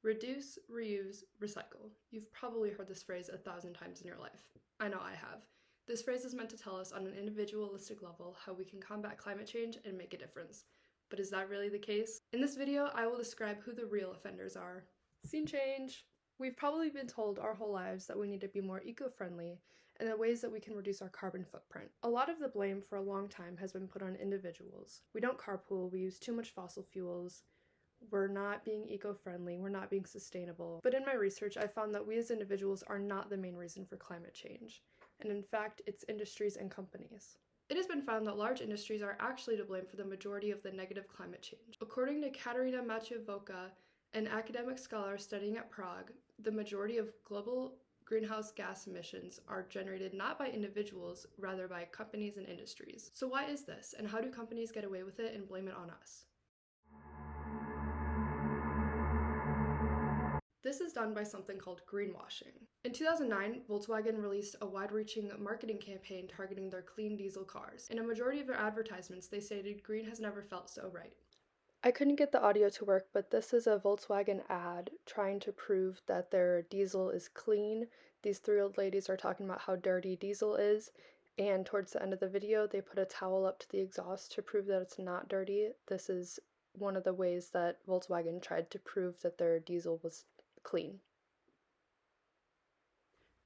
Reduce, reuse, recycle. You've probably heard this phrase 1,000 times in your life. I know I have. This phrase is meant to tell us on an individualistic level how we can combat climate change and make a difference. But is that really the case? In this video, I will describe who the real offenders are. Scene change! We've probably been told our whole lives that we need to be more eco-friendly and the ways that we can reduce our carbon footprint. A lot of the blame for a long time has been put on individuals. We don't carpool, we use too much fossil fuels, we're not being eco-friendly, we're not being sustainable. But in my research, I found that we as individuals are not the main reason for climate change. And in fact, it's industries and companies. It has been found that large industries are actually to blame for the majority of the negative climate change. According to Katarina Maciejewska, an academic scholar studying at Prague, the majority of global greenhouse gas emissions are generated not by individuals, rather by companies and industries. So why is this, and how do companies get away with it and blame it on us? This is done by something called greenwashing. In 2009, Volkswagen released a wide-reaching marketing campaign targeting their clean diesel cars. In a majority of their advertisements, they stated, "Green has never felt so right." I couldn't get the audio to work, but this is a Volkswagen ad trying to prove that their diesel is clean. These three old ladies are talking about how dirty diesel is, and towards the end of the video, they put a towel up to the exhaust to prove that it's not dirty. This is one of the ways that Volkswagen tried to prove that their diesel was clean.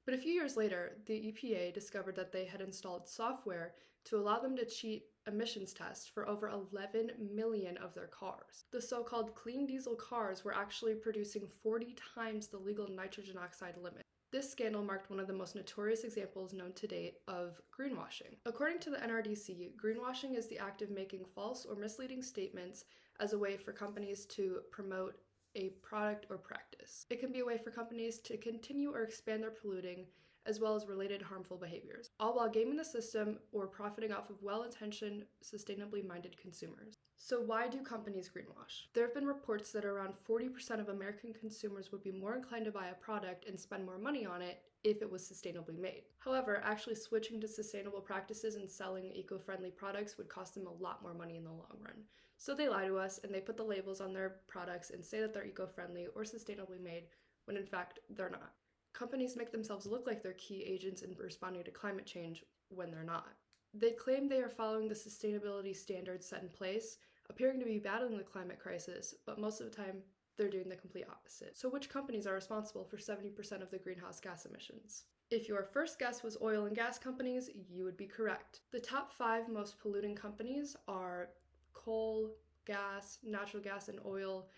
But a few years later, the EPA discovered that they had installed software to allow them to cheat emissions tests for over 11 million of their cars. The so-called clean diesel cars were actually producing 40 times the legal nitrogen oxide limit. This scandal marked one of the most notorious examples known to date of greenwashing. According to the NRDC, greenwashing is the act of making false or misleading statements as a way for companies to promote a product or practice. It can be a way for companies to continue or expand their polluting as well as related harmful behaviors, all while gaming the system or profiting off of well-intentioned, sustainably minded consumers. So why do companies greenwash? There have been reports that around 40% of American consumers would be more inclined to buy a product and spend more money on it if it was sustainably made. However, actually switching to sustainable practices and selling eco-friendly products would cost them a lot more money in the long run. So they lie to us and they put the labels on their products and say that they're eco-friendly or sustainably made when in fact they're not. Companies make themselves look like they're key agents in responding to climate change when they're not. They claim they are following the sustainability standards set in place, appearing to be battling the climate crisis, but most of the time they're doing the complete opposite. So which companies are responsible for 70% of the greenhouse gas emissions? If your first guess was oil and gas companies, you would be correct. The top 5 most polluting companies are coal, gas, natural gas, and oil,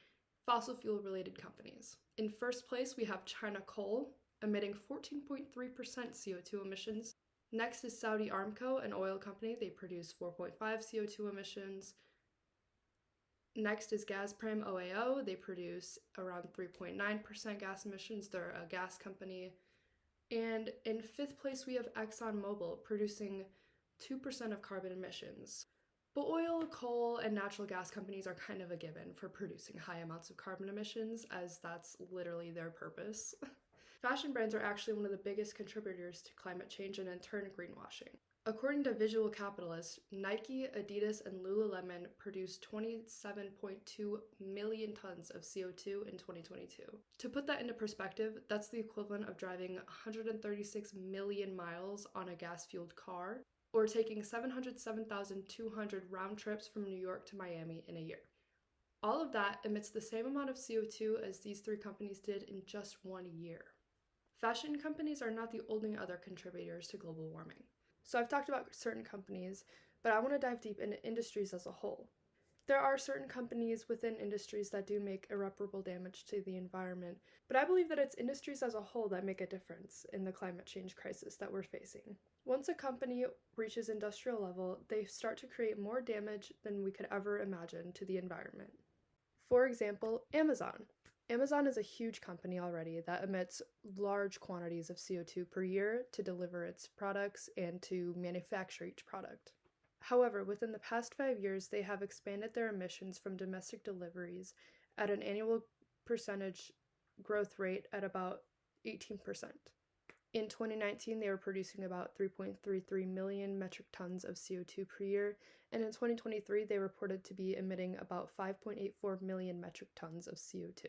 fossil fuel related companies. In first place, we have China Coal, emitting 14.3% CO2 emissions. Next is Saudi Aramco, an oil company. They produce 4.5 CO2 emissions. Next is Gazprom OAO. They produce around 3.9% gas emissions. They're a gas company. And in 5th place, we have ExxonMobil, producing 2% of carbon emissions. But oil, coal, and natural gas companies are kind of a given for producing high amounts of carbon emissions, as that's literally their purpose. Fashion brands are actually one of the biggest contributors to climate change and in turn greenwashing. According to Visual Capitalist, Nike, Adidas, and Lululemon produced 27.2 million tons of CO2 in 2022. To put that into perspective, that's the equivalent of driving 136 million miles on a gas-fueled car, or taking 707,200 round trips from New York to Miami in a year. All of that emits the same amount of CO2 as these 3 companies did in just 1 year. Fashion companies are not the only other contributors to global warming. So I've talked about certain companies, but I want to dive deep into industries as a whole. There are certain companies within industries that do make irreparable damage to the environment, but I believe that it's industries as a whole that make a difference in the climate change crisis that we're facing. Once a company reaches industrial level, they start to create more damage than we could ever imagine to the environment. For example, Amazon. Amazon is a huge company already that emits large quantities of CO2 per year to deliver its products and to manufacture each product. However, within the past 5 years, they have expanded their emissions from domestic deliveries at an annual percentage growth rate at about 18%. In 2019, they were producing about 3.33 million metric tons of CO2 per year, and in 2023, they reported to be emitting about 5.84 million metric tons of CO2.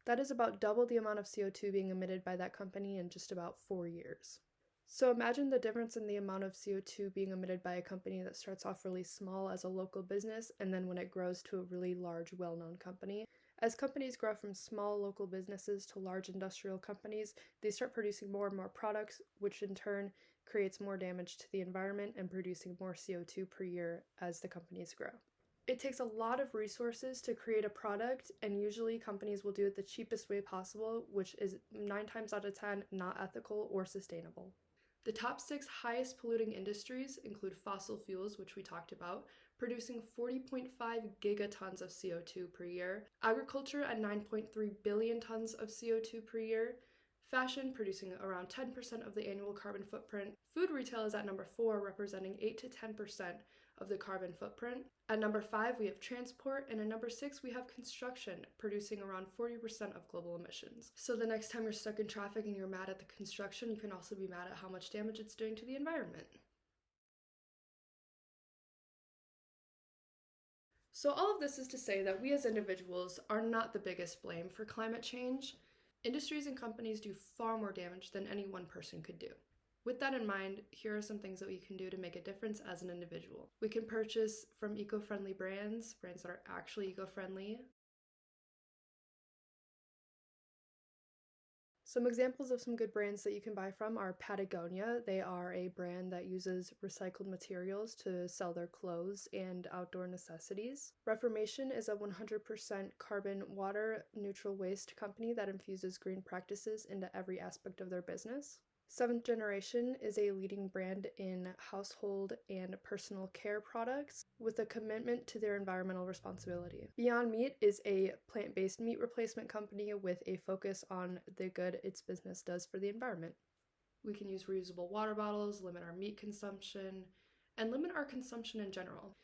That is about double the amount of CO2 being emitted by that company in just about 4 years. So imagine the difference in the amount of CO2 being emitted by a company that starts off really small as a local business, and then when it grows to a really large, well-known company. As companies grow from small local businesses to large industrial companies, they start producing more and more products, which in turn creates more damage to the environment and producing more CO2 per year as the companies grow. It takes a lot of resources to create a product, and usually companies will do it the cheapest way possible, which is 9 times out of 10 not ethical or sustainable. The top 6 highest polluting industries include fossil fuels, which we talked about, producing 40.5 gigatons of CO2 per year, agriculture at 9.3 billion tons of CO2 per year, fashion producing around 10% of the annual carbon footprint, food retail is at number 4, representing 8 to 10% of the carbon footprint. At number 5, we have transport, and at number 6, we have construction, producing around 40% of global emissions. So the next time you're stuck in traffic and you're mad at the construction, you can also be mad at how much damage it's doing to the environment. So all of this is to say that we as individuals are not the biggest blame for climate change. Industries and companies do far more damage than any one person could do. With that in mind, here are some things that we can do to make a difference as an individual. We can purchase from eco-friendly brands that are actually eco-friendly. Some examples of some good brands that you can buy from are Patagonia. They are a brand that uses recycled materials to sell their clothes and outdoor necessities. Reformation is a 100% carbon water neutral waste company that infuses green practices into every aspect of their business. Seventh Generation is a leading brand in household and personal care products with a commitment to their environmental responsibility. Beyond Meat is a plant-based meat replacement company with a focus on the good its business does for the environment. We can use reusable water bottles, limit our meat consumption, and limit our consumption in general.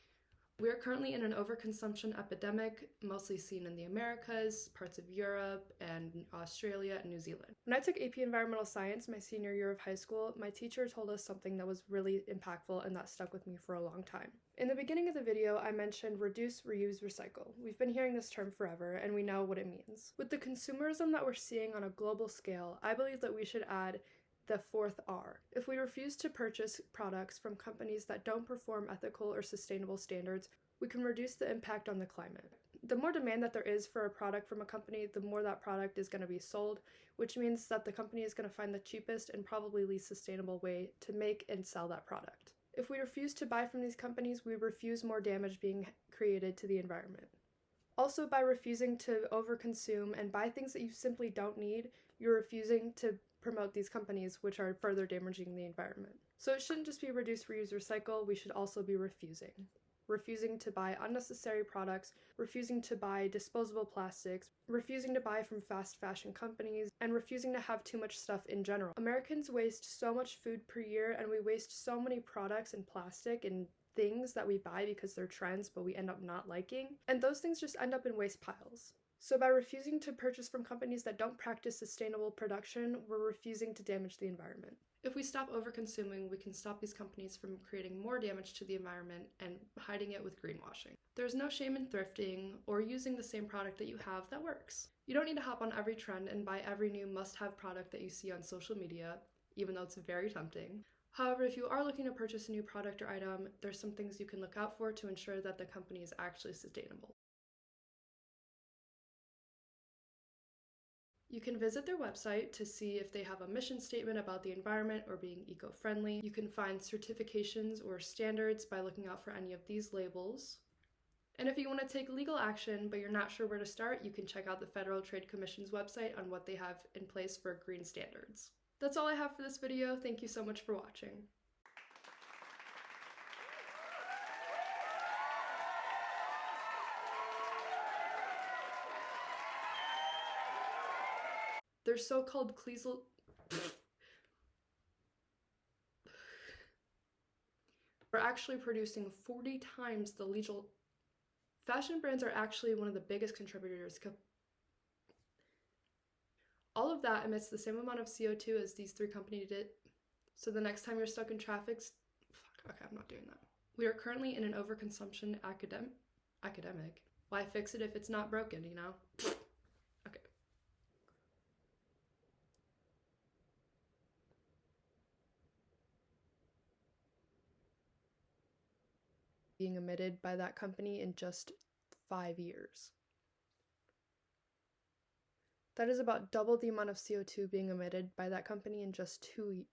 We are currently in an overconsumption epidemic, mostly seen in the Americas, parts of Europe, and Australia and New Zealand. When I took AP Environmental Science my senior year of high school, my teacher told us something that was really impactful and that stuck with me for a long time. In the beginning of the video, I mentioned reduce, reuse, recycle. We've been hearing this term forever, and we know what it means. With the consumerism that we're seeing on a global scale, I believe that we should add the 4th R. If we refuse to purchase products from companies that don't perform ethical or sustainable standards, we can reduce the impact on the climate. The more demand that there is for a product from a company, the more that product is going to be sold, which means that the company is going to find the cheapest and probably least sustainable way to make and sell that product. If we refuse to buy from these companies, we refuse more damage being created to the environment. Also, by refusing to overconsume and buy things that you simply don't need, you're refusing to promote these companies, which are further damaging the environment. So it shouldn't just be reduce, reuse, recycle, we should also be refusing. Refusing to buy unnecessary products, refusing to buy disposable plastics, refusing to buy from fast fashion companies, and refusing to have too much stuff in general. Americans waste so much food per year, and we waste so many products and plastic and things that we buy because they're trends but we end up not liking, and those things just end up in waste piles. So by refusing to purchase from companies that don't practice sustainable production, we're refusing to damage the environment. If we stop overconsuming, we can stop these companies from creating more damage to the environment and hiding it with greenwashing. There's no shame in thrifting or using the same product that you have that works. You don't need to hop on every trend and buy every new must-have product that you see on social media, even though it's very tempting. However, if you are looking to purchase a new product or item, there's some things you can look out for to ensure that the company is actually sustainable. You can visit their website to see if they have a mission statement about the environment or being eco-friendly. You can find certifications or standards by looking out for any of these labels. And if you want to take legal action but you're not sure where to start, you can check out the Federal Trade Commission's website on what they have in place for green standards. That's all I have for this video. Thank you so much for watching. They're so-called We're actually producing 40 times the legal. Fashion brands are actually one of the biggest contributors. All of that emits the same amount of CO2 as these 3 companies did. So the next time you're stuck in traffic, okay, I'm not doing that. We are currently in an overconsumption academic. Why fix it if it's not broken, you know? Okay. being emitted by that company in just 5 years. That is about double the amount of CO2 being emitted by that company in just 2